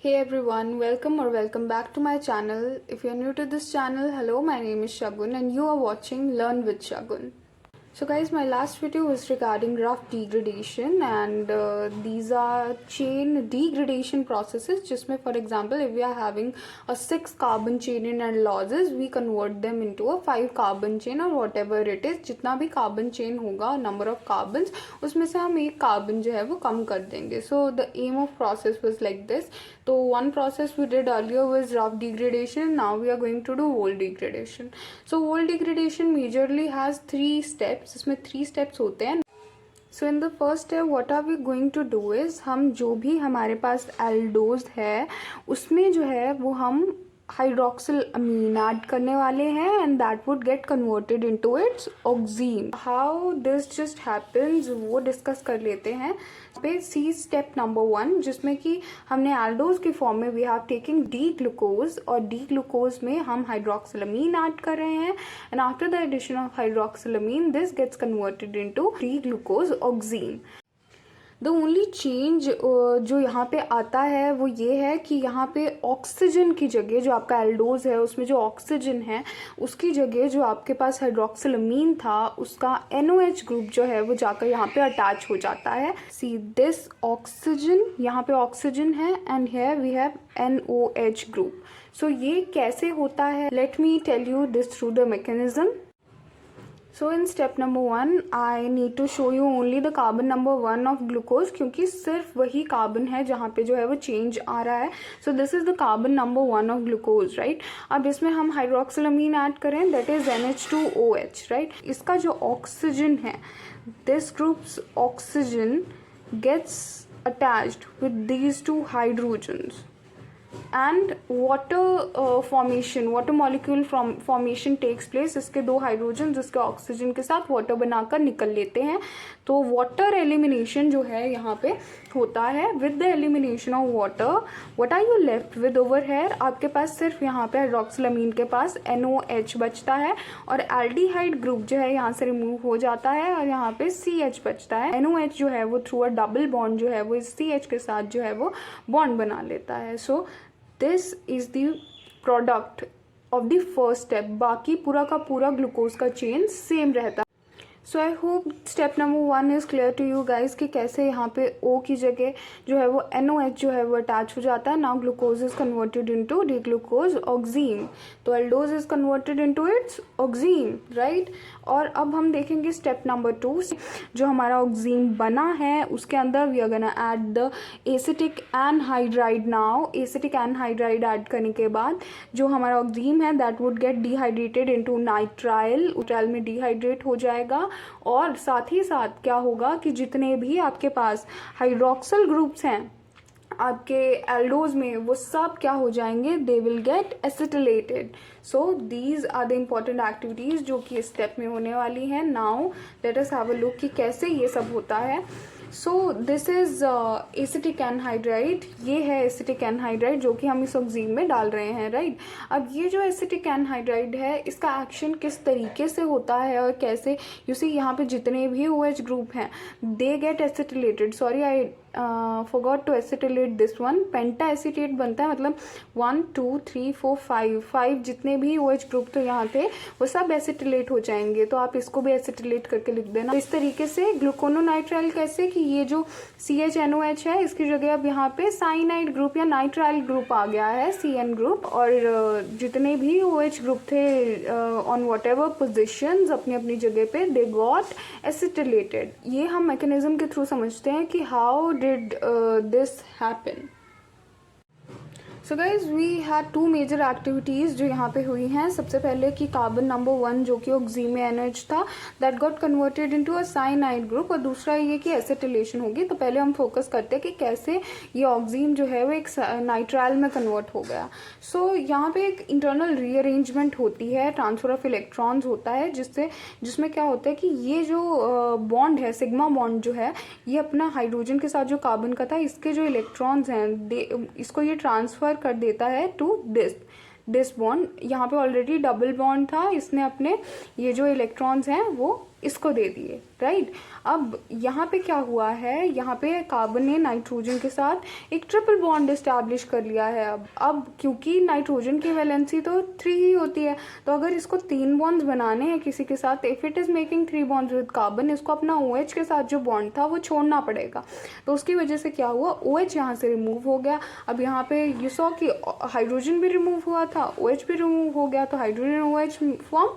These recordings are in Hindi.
Hey everyone, welcome back to my channel. If you're new to this channel, hello, my name is Shagun and you are watching Learn with Shagun. So guys, my last video was regarding rough degradation and these are chain degradation processes जिसमें for example if we are having a 6 carbon chain in aldoses, we convert them into a 5 carbon chain or whatever it is. जितना भी carbon chain होगा number of carbons उसमें से हम एक carbon जो है वो कम कर देंगे. So the aim of process was like this. So one process we did earlier was rough degradation. Now we are going to do whole degradation. So whole degradation majorly has 3 steps. इसमें 3 steps होते हैं. So in the first step what are we going to do is हम जो भी हमारे पास एल्डोज है उसमें जो है वो हम हाइड्रोक्सिल अमीन ऐड करने वाले हैं and that would get converted into its oxygen. How this just happens वो डिस्कस कर लेते हैं. पे सी स्टेप नंबर 1 जिसमें कि हमने एल्डोज के फॉर्म में we have taking D glucose और डी ग्लूकोज में हम हाइड्रोक्सिलमीन ऐड कर रहे हैं and after the addition of hydroxylamine this gets converted into D glucose oxime. The only change जो यहाँ पे आता है वो ये है कि यहाँ पे ऑक्सीजन की जगह जो आपका एल्डोज है उसमें जो ऑक्सीजन है उसकी जगह जो आपके पास हाइड्रोक्सिलमीन था उसका NOH ग्रुप जो है वो जाकर यहाँ पे अटैच हो जाता है. सी दिस ऑक्सीजन, यहाँ पे ऑक्सीजन है and here we have NOH group. So ये कैसे होता है, let me tell you this through the mechanism. So in step number 1 I need to show you only the carbon number 1 of glucose क्योंकि सिर्फ वही कार्बन है जहाँ पे जो है वो चेंज आ रहा है. So this is the carbon number 1 of glucose, right? अब इसमें हम हाइड्रोक्सिलमीन ऐड करें that is NH2OH, right? इसका जो ऑक्सीजन है this group's oxygen gets attached with these 2 hydrogens and water molecule formation takes place. इसके 2 हाइड्रोजन जिसके ऑक्सीजन के साथ वाटर बनाकर निकल लेते हैं. तो वाटर एलिमिनेशन जो है यहाँ पे होता है. With the elimination of water what are you left with over here, आपके पास सिर्फ यहाँ पे हाइड्रोक्सिलमीन के पास NOH बचता है और एल्डिहाइड ग्रुप जो है यहाँ से रिमूव हो जाता है और यहाँ पे CH बचता है. NOH जो है वो थ्रू अ डबल बॉन्ड जो है वो इस CH के साथ जो है वो बॉन्ड बना लेता है. So this is the product of the first step. बाकी पूरा का पूरा ग्लूकोज का चेन सेम रहता है. So I hope step number 1 is clear to you guys कि कैसे यहाँ पे O की जगह जो है वो NOH जो है वो अटैच हो जाता है. Now glucose is converted into D glucose oxime. तो aldose is converted into its oxime, right. और अब हम देखेंगे स्टेप नंबर 2 जो हमारा ऑक्सीन बना है उसके अंदर we are gonna add the acetic anhydride. Now acetic anhydride add करने के बाद जो हमारा ऑक्सीन है that would get dehydrated into nitrile. Nitrile में डिहाइड्रेट हो जाएगा और साथ ही साथ क्या होगा कि जितने भी आपके पास हाइड्रोक्सिल ग्रुप्स हैं आपके एल्डोज में वो सब क्या हो जाएंगे, they will get acetylated. So these are the important activities जो कि इस स्टेप में होने वाली हैं. Now let us have a look कि कैसे ये सब होता है. So this is acetic anhydride. ये है एसिटिक एनहाइड्राइड जो कि हम इस ऑक्सीन में डाल रहे हैं, राइट. अब ये जो एसिटिक एनहाइड्राइड है इसका एक्शन किस तरीके से होता है और कैसे, यू सी यहाँ पे जितने भी OH ग्रुप हैं they get acetylated. Sorry I forgot to acetylate this one. Penta acetate बनता है, मतलब 1 2 3 4 5 जितने भी OH ग्रुप तो यहाँ थे वो सब एसिटिलेट हो जाएंगे. तो आप इसको भी एसिटिलेट करके लिख देना. इस तरीके से ग्लूकोनोनाइट्राइल कैसे कि ये जो CHNOH है इसकी जगह अब यहाँ पे साइनाइड ग्रुप या नाइट्राइल ग्रुप आ गया है, CN ग्रुप. और जितने भी OH ग्रुप थे ऑन वॉट एवर पोजिशन अपनी अपनी जगह पे दे गॉट एसिटिलेटेड. ये हम मैकेनिज्म के थ्रू समझते हैं कि how did this happen. So guys we had 2 major activities जो यहाँ पे हुई हैं. सबसे पहले कि कार्बन नंबर 1 जो कि ऑक्सीन में NH था that got converted into a cyanide group और दूसरा ये कि एसिटिलेशन होगी. तो पहले हम फोकस करते हैं कि कैसे ये ऑक्सीन जो है वो एक नाइट्राइल में कन्वर्ट हो गया. सो यहाँ पे एक इंटरनल रीअरेंजमेंट होती है, ट्रांसफर ऑफ इलेक्ट्रॉन्स होता है जिसमें क्या होता है कि ये जो बॉन्ड है सिग्मा बॉन्ड जो है ये अपना हाइड्रोजन के साथ जो कार्बन का था इसके जो इलेक्ट्रॉन्स हैं इसको ये ट्रांसफर कर देता है टू दिस बॉन्ड. यहाँ पे ऑलरेडी डबल बॉन्ड था, इसने अपने ये जो इलेक्ट्रॉन्स हैं वो इसको दे दिए, राइट। अब यहाँ पे क्या हुआ है, यहाँ पे कार्बन ने नाइट्रोजन के साथ एक ट्रिपल बॉन्ड इस्टेब्लिश कर लिया है। अब क्योंकि नाइट्रोजन की वैलेंसी तो 3 ही होती है, तो अगर इसको 3 बॉन्ड्स बनाने हैं किसी के साथ, if it is making 3 bonds with carbon, इसको अपना OH के साथ जो बॉन्ड था वो छोड़ना पड़ेगा। तो उसकी वजह से क्या हुआ, OH यहाँ से रिमूव हो गया। अब यहाँ पे यू सॉ कि हाइड्रोजन भी रिमूव हुआ था, OH भी रिमूव हो गया, तो हाइड्रोजन OH फॉर्म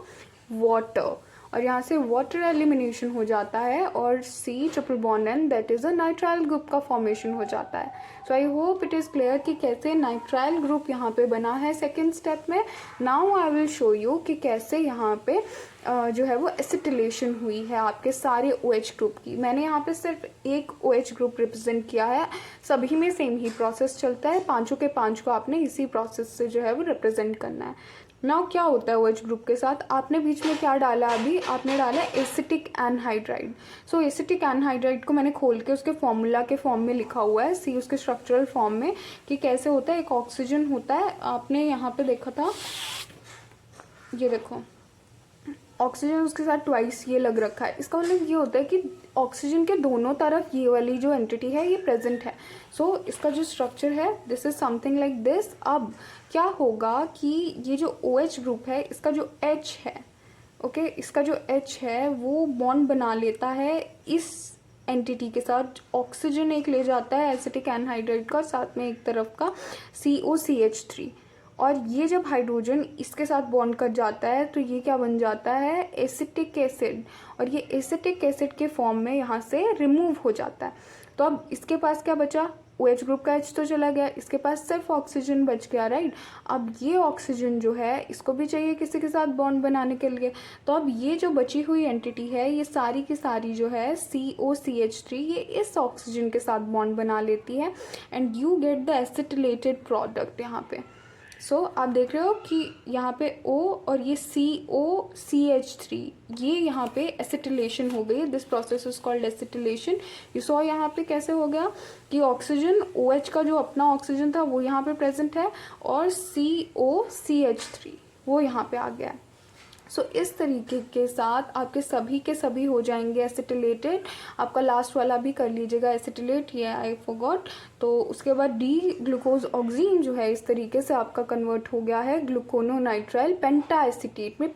वाटर, और यहाँ से वाटर एलिमिनेशन हो जाता है और C triple bond N that is a nitrile group का फॉर्मेशन हो जाता है। So I hope it is clear कि कैसे नाइट्राइल ग्रुप यहाँ पे बना है सेकेंड स्टेप में। Now I will show you कि कैसे यहाँ पे जो है वो एसिटिलेशन हुई है आपके सारे OH ग्रुप की। मैंने यहाँ पे सिर्फ एक OH ग्रुप रिप्रेजेंट किया है, सभी में सेम ही प्रोसेस चलता है, पांचों के पांच को आपने इसी प्रोसेस से जो है वो रिप्रेजेंट करना है। नाउ क्या होता है OH ग्रुप के साथ, आपने बीच में क्या डाला, अभी आपने डाला एसिटिक एनहाइड्राइड। सो एसिटिक एनहाइड्राइड को मैंने खोल के उसके फॉर्मूला के फॉर्म में लिखा हुआ है, सी उसके स्ट्रक्चरल फॉर्म में, कि कैसे होता है। एक ऑक्सीजन होता है, आपने यहाँ पे देखा था, ये देखो ऑक्सीजन उसके साथ ट्वाइस ये लग रखा है। इसका मतलब ये होता है कि ऑक्सीजन के दोनों तरफ ये वाली जो एंटिटी है ये प्रेजेंट है। सो इसका जो स्ट्रक्चर है this is something like this. अब क्या होगा कि ये जो OH ग्रुप है इसका जो H है, ओके, इसका जो H है वो बॉन्ड बना लेता है इस एंटिटी के साथ। ऑक्सीजन एक ले जाता है एसिटिक एनहाइड्राइड का, साथ में एक तरफ का COCH3, और ये जब हाइड्रोजन इसके साथ बॉन्ड कर जाता है तो ये क्या बन जाता है, एसिटिक एसिड, और ये एसिटिक एसिड के फॉर्म में यहाँ से रिमूव हो जाता है। तो अब इसके पास क्या बचा, OH ग्रुप का H तो चला गया, इसके पास सिर्फ ऑक्सीजन बच गया, राइट। अब ये ऑक्सीजन जो है इसको भी चाहिए किसी के साथ बॉन्ड बनाने के लिए, तो अब ये जो बची हुई एंटिटी है ये सारी की सारी जो है COCH3 ये इस ऑक्सीजन के साथ बॉन्ड बना लेती है, and you get the acetylated product यहाँ पे। सो आप देख रहे हो कि यहाँ पे O और ये COCH3 ये यहाँ पे एसिटिलेशन हो गई। This process is called acetylation. You saw यहाँ पे कैसे हो गया कि ऑक्सीजन OH का जो अपना ऑक्सीजन था वो यहाँ पे प्रेजेंट है, और COCH3 वो यहाँ पे आ गया है। सो इस तरीके के साथ आपके सभी के सभी हो जाएंगे एसिटिलेटेड। आपका लास्ट वाला भी कर लीजिएगा एसिटिलेट, ये आई फॉरगॉट। तो उसके बाद डी ग्लूकोज ऑक्सीन जो है इस तरीके से आपका कन्वर्ट हो गया है ग्लूकोनोनाइट्राइल पेंटा एसीटेट में।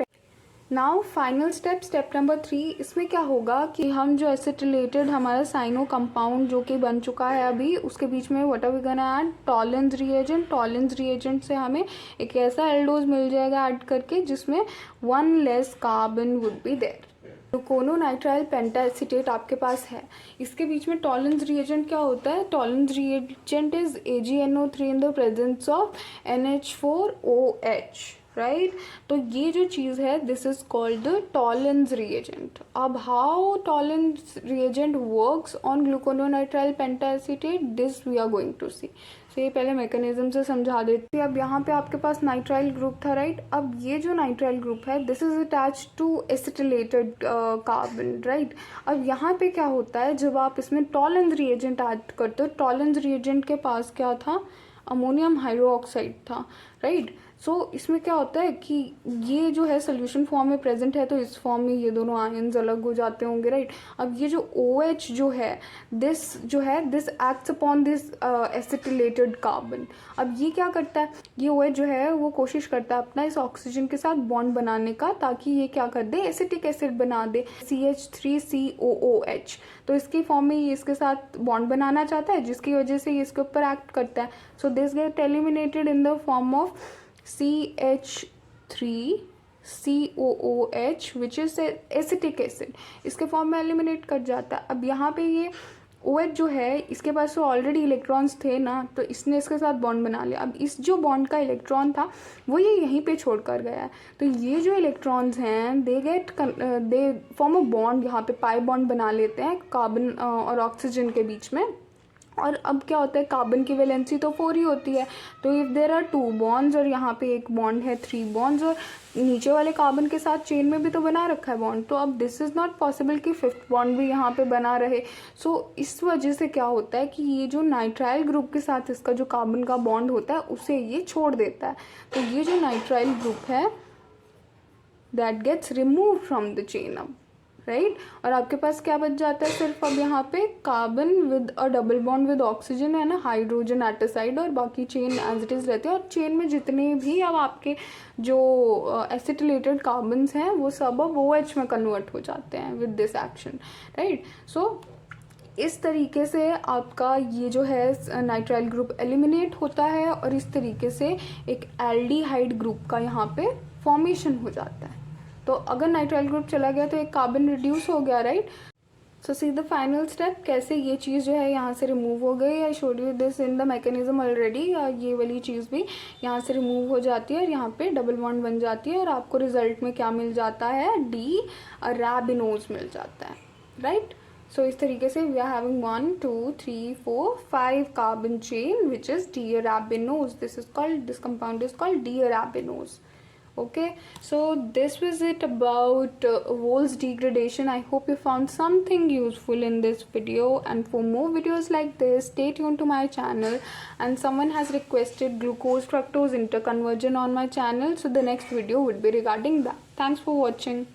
नाउ फाइनल स्टेप नंबर 3, इसमें क्या होगा कि हम जो एसिटिलेटेड हमारा साइनो कंपाउंड जो कि बन चुका है अभी, उसके बीच में what are we gonna add, Tollens reagent. Tollens reagent से हमें एक ऐसा एल्डोज मिल जाएगा ऐड करके जिसमें 1 less carbon would be there. Glucononitrile penta acetate आपके पास है, इसके बीच में टॉलेंस रिएजेंट क्या होता है, Tollens reagent is AgNO3 in the presence of NH4OH, right. तो ये जो चीज़ है this is called the Tollens reagent. अब how Tollens reagent works on glucononitrile penta acetate, this we are going to see. तो ये पहले मैकेनिज्म से समझा देती है। अब यहाँ पे आपके पास नाइट्राइल ग्रुप था, राइट। अब ये जो नाइट्राइल ग्रुप है this is attach to acetylated carbon, right. अब यहाँ पे क्या होता है, जब आप इसमें टॉलेंस रिएजेंट ऐड करते हो, टॉलेंस रिएजेंट के पास क्या था, अमोनियम हाइड्रोक्साइड था, राइट। सो इसमें क्या होता है कि ये जो है सोल्यूशन फॉर्म में प्रेजेंट है, तो इस फॉर्म में ये दोनों आयन्स अलग हो जाते होंगे, राइट। अब ये जो OH जो है this acts upon this acetylated carbon. अब ये क्या करता है, ये OH जो है वो कोशिश करता है अपना इस ऑक्सीजन के साथ बॉन्ड बनाने का, ताकि ये क्या कर दे, एसिटिक एसिड बना दे, CH3COOH। तो इसकी फॉर्म में ये इसके साथ बॉन्ड बनाना चाहता है, जिसकी वजह से ये इसके ऊपर एक्ट करता है। So this get eliminated in the form of CH3COOH which is acetic acid, इसके फॉर्म में एलिमिनेट कर जाता है। अब यहाँ पे ये OH जो है इसके पास तो ऑलरेडी इलेक्ट्रॉन्स थे ना, तो इसने इसके साथ बॉन्ड बना लिया। अब इस जो बॉन्ड का इलेक्ट्रॉन था वो ये यहीं पे छोड़ कर गया है, तो ये जो इलेक्ट्रॉन्स हैं दे फॉर्म अ बॉन्ड, यहाँ पे पाई बॉन्ड बना लेते हैं कार्बन और ऑक्सीजन के बीच में। और अब क्या होता है, कार्बन की वैलेंसी तो 4 ही होती है, तो इफ़ देर आर 2 बॉन्ड्स और यहाँ पे एक बॉन्ड है 3 बॉन्ड्स, और नीचे वाले कार्बन के साथ चेन में भी तो बना रखा है बॉन्ड, तो अब दिस इज़ नॉट पॉसिबल कि 5th बॉन्ड भी यहाँ पे बना रहे। सो इस वजह से क्या होता है कि ये जो नाइट्राइल ग्रुप के साथ इसका जो कार्बन का बॉन्ड होता है उसे ये छोड़ देता है। तो ये जो नाइट्राइल ग्रुप है that gets remove from the chain. अब राइट। और आपके पास क्या बच जाता है सिर्फ अब यहाँ पे carbon with a double bond with oxygen है ना, हाइड्रोजन एट अ साइड, और बाकी चेन एज इट इज़ रहती है। और चेन में जितने भी अब आपके जो एसिटिलेटेड कार्बन्स हैं वो सब अब OH में कन्वर्ट हो जाते हैं विद दिस एक्शन, राइट। सो इस तरीके से आपका ये जो है नाइट्राइल ग्रुप एलिमिनेट होता है और इस तरीके से एक एल्डिहाइड ग्रुप का यहाँ पे फॉर्मेशन हो जाता है। तो अगर नाइट्राइल ग्रुप चला गया तो एक कार्बन रिड्यूस हो गया, right. So see the final step, कैसे ये चीज़ जो है यहाँ से रिमूव हो गई। I showed you this in the mechanism already. ये वाली चीज़ भी यहाँ से रिमूव हो जाती है और यहाँ पे डबल बॉन्ड बन जाती है और आपको रिजल्ट में क्या मिल जाता है, डी अराबिनोज मिल जाता है, राइट। So इस तरीके से we are having 1 2 3 4 5 carbon chain which is D-arabinose. This compound is called D-arabinose. Okay, so this was it about Wol's degradation. I hope you found something useful in this video, and for more videos like this stay tuned to my channel. And someone has requested glucose fructose interconversion on my channel, so the next video would be regarding that. Thanks for watching.